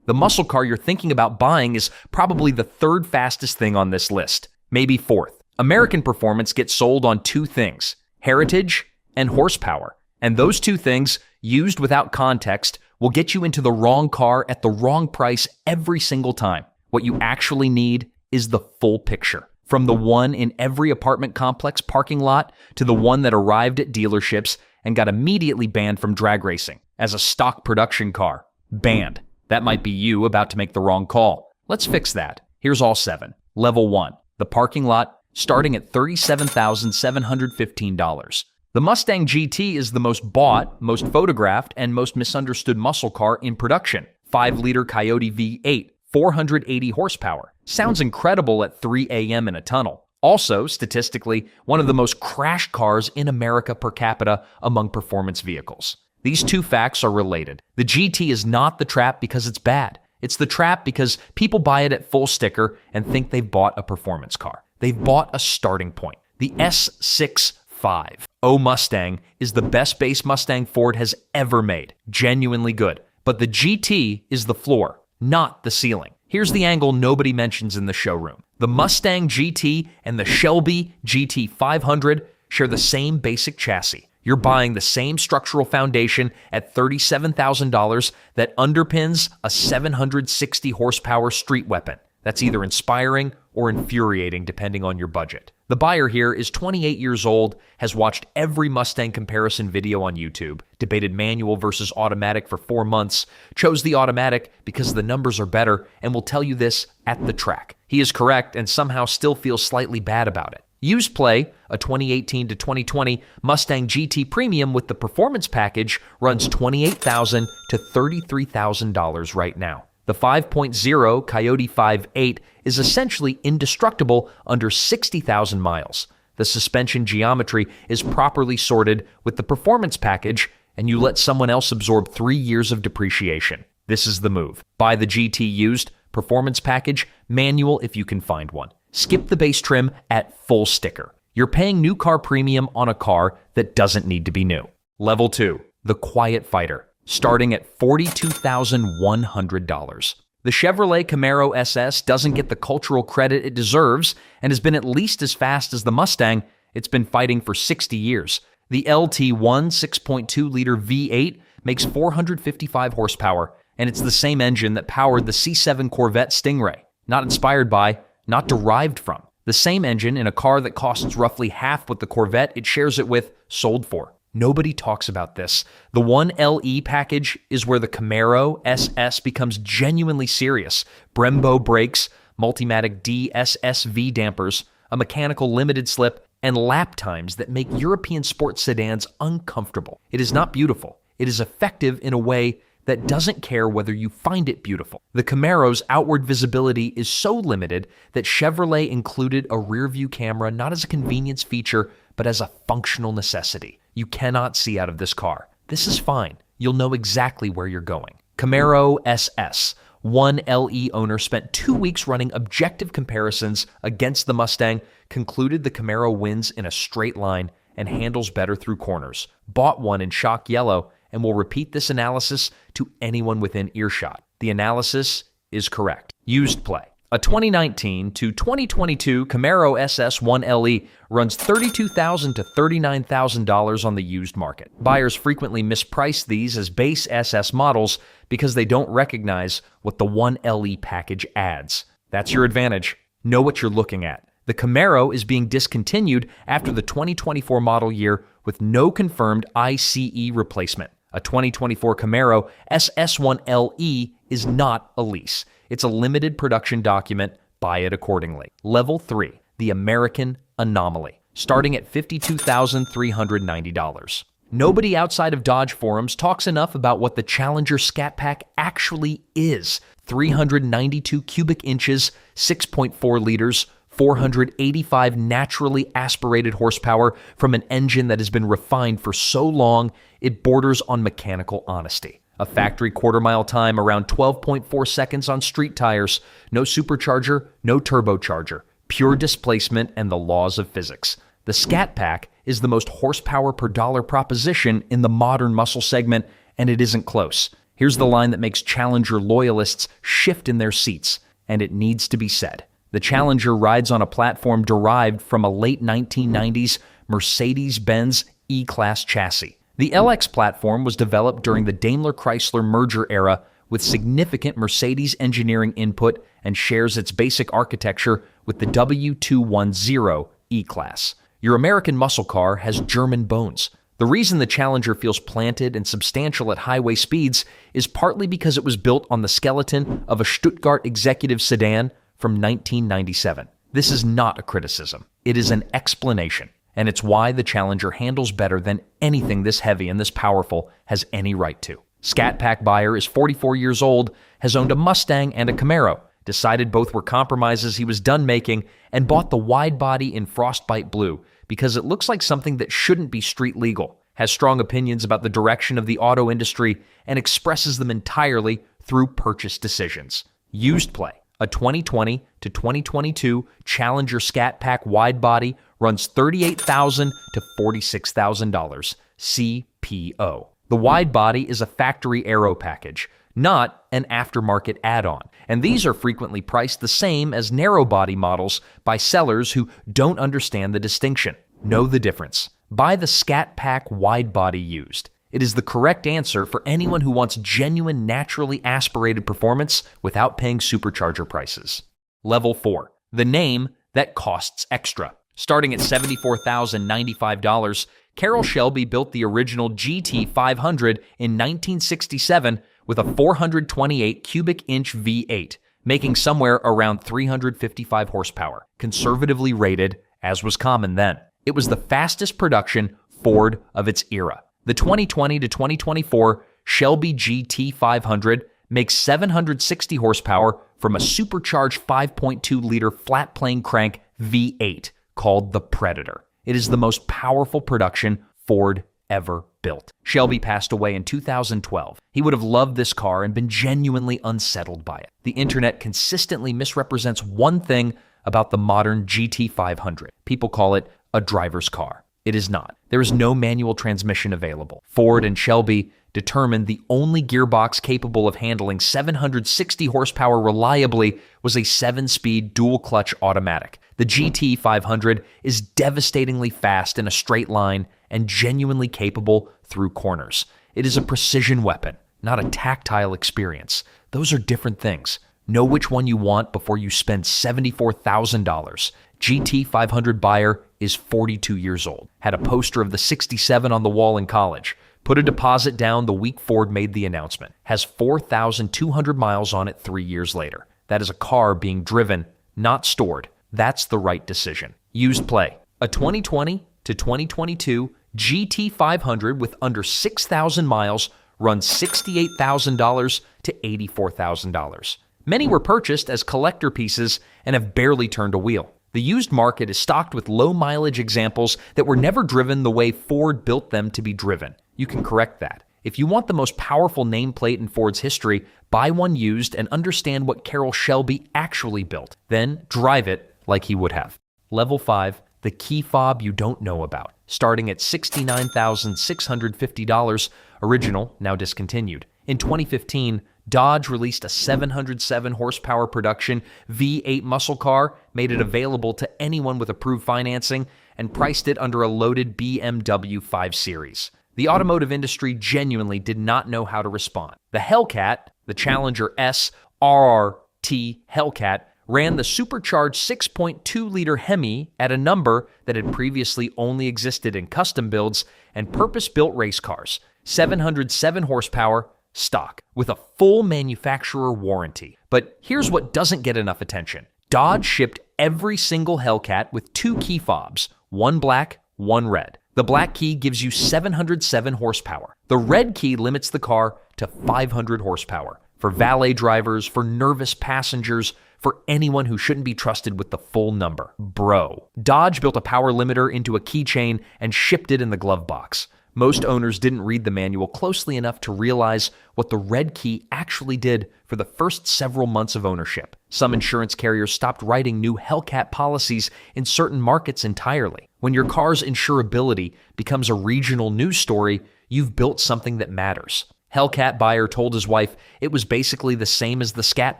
The muscle car you're thinking about buying is probably the third fastest thing on this list, maybe fourth. American performance gets sold on two things: heritage and horsepower. And those two things, used without context, will get you into the wrong car at the wrong price every single time. What you actually need is the full picture. From the one in every apartment complex parking lot to the one that arrived at dealerships and got immediately banned from drag racing as a stock production car. Banned. That might be you about to make the wrong call. Let's fix that. Here's all 7. Level 1. The parking lot, starting at $37,715. The Mustang GT is the most bought, most photographed, and most misunderstood muscle car in production. 5-liter Coyote V8, 480 horsepower. Sounds incredible at 3 a.m. in a tunnel. Also, statistically, one of the most crashed cars in America per capita among performance vehicles. These two facts are related. The GT is not the trap because it's bad. It's the trap because people buy it at full sticker and think they've bought a performance car. They've bought a starting point. The S65 Mustang is the best base Mustang Ford has ever made. Genuinely good. But the GT is the floor, not the ceiling. Here's the angle nobody mentions in the showroom. The Mustang GT and the Shelby GT500 share the same basic chassis. You're buying the same structural foundation at $37,000 that underpins a 760 horsepower street weapon. That's either inspiring or infuriating depending on your budget. The buyer here is 28 years old, has watched every Mustang comparison video on YouTube, debated manual versus automatic for 4 months, chose the automatic because the numbers are better, and will tell you this at the track. He is correct and somehow still feels slightly bad about it. Used Play, a 2018 to 2020 Mustang GT Premium with the performance package, runs $28,000 to $33,000 right now. The 5.0 Coyote 5.8 is essentially indestructible under 60,000 miles. The suspension geometry is properly sorted with the performance package, and you let someone else absorb 3 years of depreciation. This is the move. Buy the GT used, performance package, manual if you can find one. Skip the base trim at full sticker. You're paying new car premium on a car that doesn't need to be new. Level 2, the Quiet Fighter, starting at $42,100. The Chevrolet Camaro SS doesn't get the cultural credit it deserves and has been at least as fast as the Mustang it's been fighting for 60 years. The LT1 6.2-liter V8 makes 455 horsepower, and it's the same engine that powered the C7 Corvette Stingray. Not inspired by, not derived from. The same engine in a car that costs roughly half what the Corvette it shares it with sold for. Nobody talks about this. The 1LE package is where the Camaro SS becomes genuinely serious. Brembo brakes, Multimatic DSSV dampers, a mechanical limited slip, and lap times that make European sports sedans uncomfortable. It is not beautiful. It is effective in a way that doesn't care whether you find it beautiful. The Camaro's outward visibility is so limited that Chevrolet included a rear-view camera not as a convenience feature, but as a functional necessity. You cannot see out of this car. This is fine. You'll know exactly where you're going. Camaro SS. 1LE owner spent 2 weeks running objective comparisons against the Mustang, concluded the Camaro wins in a straight line and handles better through corners. Bought one in shock yellow and will repeat this analysis to anyone within earshot. The analysis is correct. Used Play. A 2019 to 2022 Camaro SS 1LE runs $32,000 to $39,000 on the used market. Buyers frequently misprice these as base SS models because they don't recognize what the 1LE package adds. That's your advantage. Know what you're looking at. The Camaro is being discontinued after the 2024 model year with no confirmed ICE replacement. A 2024 Camaro SS1LE is not a lease. It's a limited production document. Buy it accordingly. Level 3, the American Anomaly, starting at $52,390. Nobody outside of Dodge forums talks enough about what the Challenger Scat Pack actually is. 392 cubic inches, 6.4 liters, 485 naturally aspirated horsepower from an engine that has been refined for so long it borders on mechanical honesty. A factory quarter-mile time around 12.4 seconds on street tires. No supercharger, no turbocharger. Pure displacement and the laws of physics. The Scat Pack is the most horsepower per dollar proposition in the modern muscle segment, and it isn't close. Here's the line that makes Challenger loyalists shift in their seats, and it needs to be said. The Challenger rides on a platform derived from a late 1990s Mercedes-Benz E-Class chassis. The LX platform was developed during the Daimler-Chrysler merger era with significant Mercedes engineering input and shares its basic architecture with the W210 E-Class. Your American muscle car has German bones. The reason the Challenger feels planted and substantial at highway speeds is partly because it was built on the skeleton of a Stuttgart executive sedan from 1997. This is not a criticism. It is an explanation, and it's why the Challenger handles better than anything this heavy and this powerful has any right to. Scat Pack buyer is 44 years old, has owned a Mustang and a Camaro, decided both were compromises he was done making, and bought the Widebody in Frostbite Blue because it looks like something that shouldn't be street legal, has strong opinions about the direction of the auto industry, and expresses them entirely through purchase decisions. Used Play. A 2020 to 2022 Challenger Scat Pack Widebody runs $38,000 to $46,000 CPO. The Widebody is a factory aero package, not an aftermarket add-on, and these are frequently priced the same as narrow-body models by sellers who don't understand the distinction. Know the difference. Buy the Scat Pack Widebody used. It is the correct answer for anyone who wants genuine, naturally aspirated performance without paying supercharger prices. Level 4. The name that costs extra. Starting at $74,095, Carroll Shelby built the original GT500 in 1967 with a 428 cubic inch V8, making somewhere around 355 horsepower, conservatively rated, as was common then. It was the fastest production Ford of its era. The 2020 to 2024 Shelby GT500 makes 760 horsepower from a supercharged 5.2-liter flat-plane crank V8 called the Predator. It is the most powerful production Ford ever built. Shelby passed away in 2012. He would have loved this car and been genuinely unsettled by it. The internet consistently misrepresents one thing about the modern GT500. People call it a driver's car. It is not. There is no manual transmission available. Ford and Shelby determined the only gearbox capable of handling 760 horsepower reliably was a 7-speed dual-clutch automatic. The GT500 is devastatingly fast in a straight line and genuinely capable through corners. It is a precision weapon, not a tactile experience. Those are different things. Know which one you want before you spend $74,000. GT500 buyer is 42 years old. Had a poster of the 67 on the wall in college. Put a deposit down the week Ford made the announcement. Has 4,200 miles on it 3 years later. That is a car being driven, not stored. That's the right decision. Used Play. A 2020 to 2022 GT500 with under 6,000 miles runs $68,000 to $84,000. Many were purchased as collector pieces and have barely turned a wheel. The used market is stocked with low-mileage examples that were never driven the way Ford built them to be driven. You can correct that. If you want the most powerful nameplate in Ford's history, buy one used and understand what Carroll Shelby actually built. Then drive it like he would have. Level 5. The key fob you don't know about. Starting at $69,650, original, now discontinued. In 2015, Dodge released a 707 horsepower production V8 muscle car, made it available to anyone with approved financing, and priced it under a loaded BMW 5 Series. The automotive industry genuinely did not know how to respond. The Hellcat, the Challenger S RRT Hellcat, ran the supercharged 6.2-liter Hemi at a number that had previously only existed in custom builds and purpose-built race cars. 707 horsepower, stock, with a full manufacturer warranty. But here's what doesn't get enough attention. Dodge shipped every single Hellcat with 2 key fobs, one black, one red. The black key gives you 707 horsepower. The red key limits the car to 500 horsepower. For valet drivers, for nervous passengers, for anyone who shouldn't be trusted with the full number. Bro. Dodge built a power limiter into a keychain and shipped it in the glove box. Most owners didn't read the manual closely enough to realize what the red key actually did for the first several months of ownership. Some insurance carriers stopped writing new Hellcat policies in certain markets entirely. When your car's insurability becomes a regional news story, you've built something that matters. Hellcat buyer told his wife it was basically the same as the Scat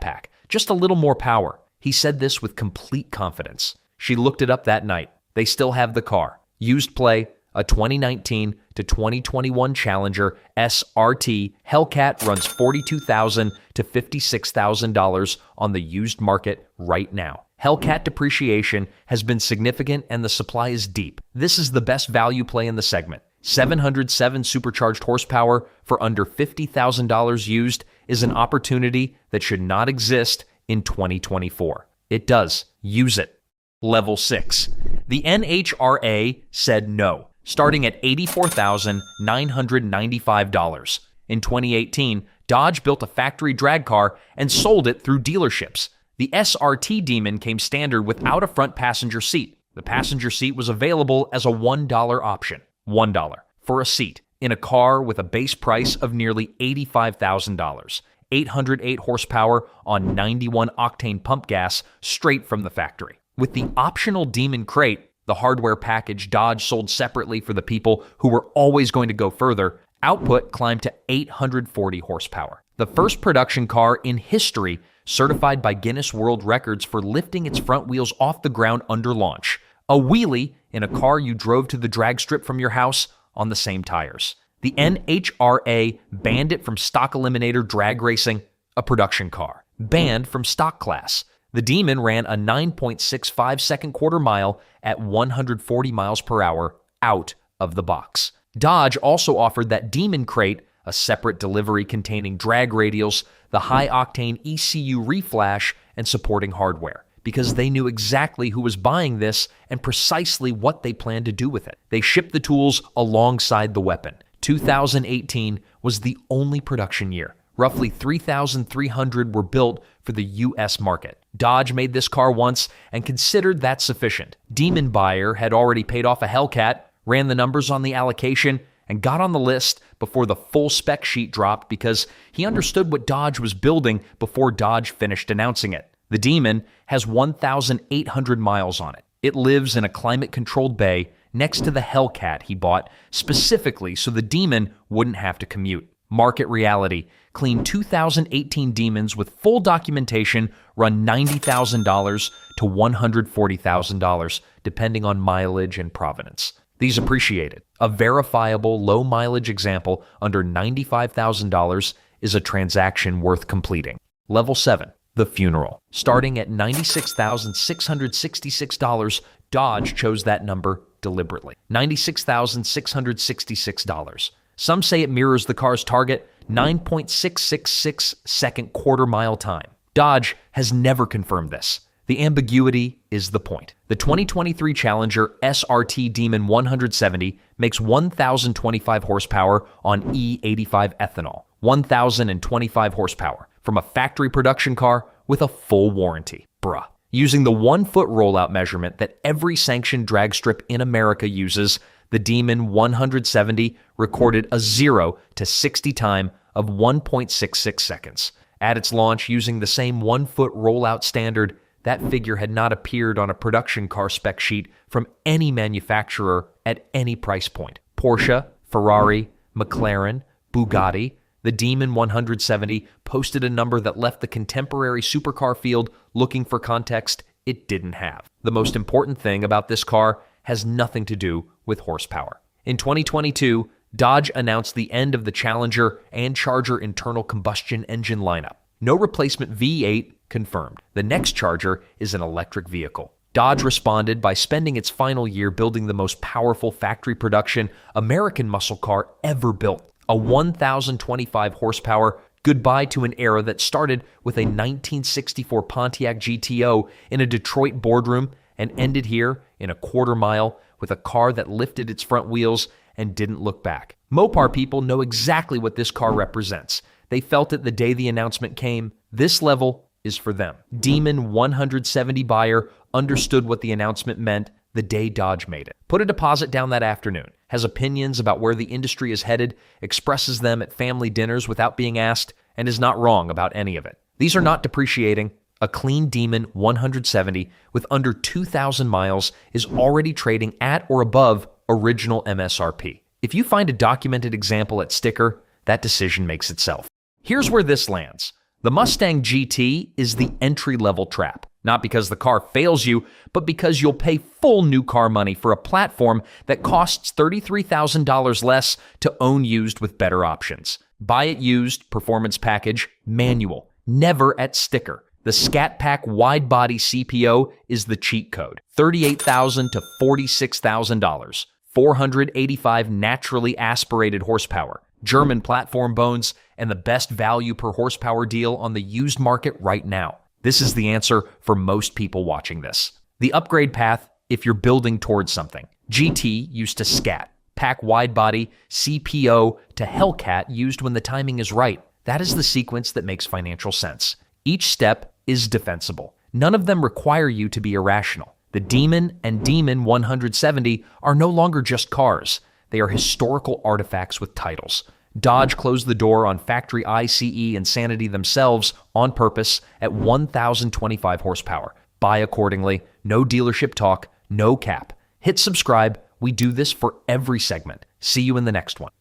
pack, just a little more power. He said this with complete confidence. She looked it up that night. They still have the car. Used play, a 2019 to 2021 Challenger SRT. Hellcat runs $42,000 to $56,000 on the used market right now. Hellcat depreciation has been significant and the supply is deep. This is the best value play in the segment. 707 supercharged horsepower for under $50,000 used is an opportunity that should not exist in 2024. It does. Use it. Level 6. The NHRA said no, starting at $84,995. In 2018, Dodge built a factory drag car and sold it through dealerships. The SRT Demon came standard without a front passenger seat. The passenger seat was available as a $1 option. $1 for a seat in a car with a base price of nearly $85,000. 808 horsepower on 91 octane pump gas straight from the factory. With the optional Demon crate, the hardware package Dodge sold separately for the people who were always going to go further, output climbed to 840 horsepower. The first production car in history certified by Guinness World Records for lifting its front wheels off the ground under launch. A wheelie in a car you drove to the drag strip from your house on the same tires. The NHRA banned it from stock eliminator drag racing, a production car. Banned from stock class. The Demon ran a 9.65 second quarter mile at 140 miles per hour out of the box. Dodge also offered that Demon crate, a separate delivery containing drag radials, the high-octane ECU reflash, and supporting hardware, because they knew exactly who was buying this and precisely what they planned to do with it. They shipped the tools alongside the weapon. 2018 was the only production year. Roughly 3,300 were built for the U.S. market. Dodge made this car once and considered that sufficient. Demon buyer had already paid off a Hellcat, ran the numbers on the allocation, and got on the list before the full spec sheet dropped because he understood what Dodge was building before Dodge finished announcing it. The Demon has 1,800 miles on it. It lives in a climate-controlled bay next to the Hellcat he bought specifically so the Demon wouldn't have to commute. Market reality. Clean 2018 Demons with full documentation run $90,000 to $140,000, depending on mileage and provenance. These appreciated. A verifiable low-mileage example under $95,000 is a transaction worth completing. Level 7. The Funeral. Starting at $96,666, Dodge chose that number deliberately. $96,666. Some say it mirrors the car's target, 9.666 second quarter mile time. Dodge has never confirmed this. The ambiguity is the point. The 2023 Challenger SRT Demon 170 makes 1,025 horsepower on E85 ethanol, 1,025 horsepower from a factory production car with a full warranty. Bruh. Using the 1-foot rollout measurement that every sanctioned drag strip in America uses, the Demon 170 recorded a 0 to 60 time of 1.66 seconds. At its launch, using the same 1-foot rollout standard, that figure had not appeared on a production car spec sheet from any manufacturer at any price point. Porsche, Ferrari, McLaren, Bugatti, the Demon 170 posted a number that left the contemporary supercar field looking for context it didn't have. The most important thing about this car has nothing to do with horsepower. In 2022, Dodge announced the end of the Challenger and Charger internal combustion engine lineup. No replacement V8 confirmed. The next Charger is an electric vehicle. Dodge responded by spending its final year building the most powerful factory production American muscle car ever built. A 1,025 horsepower goodbye to an era that started with a 1964 Pontiac GTO in a Detroit boardroom and ended here in a quarter mile with a car that lifted its front wheels and didn't look back. Mopar people know exactly what this car represents. They felt it the day the announcement came. This level is for them. Demon 170 buyer understood what the announcement meant the day Dodge made it. Put a deposit down that afternoon, has opinions about where the industry is headed, expresses them at family dinners without being asked, and is not wrong about any of it. These are not depreciating. A clean Demon 170 with under 2,000 miles is already trading at or above original MSRP. If you find a documented example at Sticker, that decision makes itself. Here's where this lands. The Mustang GT is the entry-level trap. Not because the car fails you, but because you'll pay full new car money for a platform that costs $33,000 less to own used with better options. Buy it used, performance package, manual, never at sticker. The Scat Pack Widebody CPO is the cheat code. $38,000 to $46,000. 485 naturally aspirated horsepower, German platform bones, and the best value per horsepower deal on the used market right now. This is the answer for most people watching this. The upgrade path, if you're building towards something. GT used to Scat, Pack Widebody, CPO to Hellcat used when the timing is right. That is the sequence that makes financial sense. Each step is defensible. None of them require you to be irrational. The Demon and Demon 170 are no longer just cars. They are historical artifacts with titles. Dodge closed the door on factory ICE insanity themselves on purpose at 1,025 horsepower. Buy accordingly. No dealership talk. No cap. Hit subscribe. We do this for every segment. See you in the next one.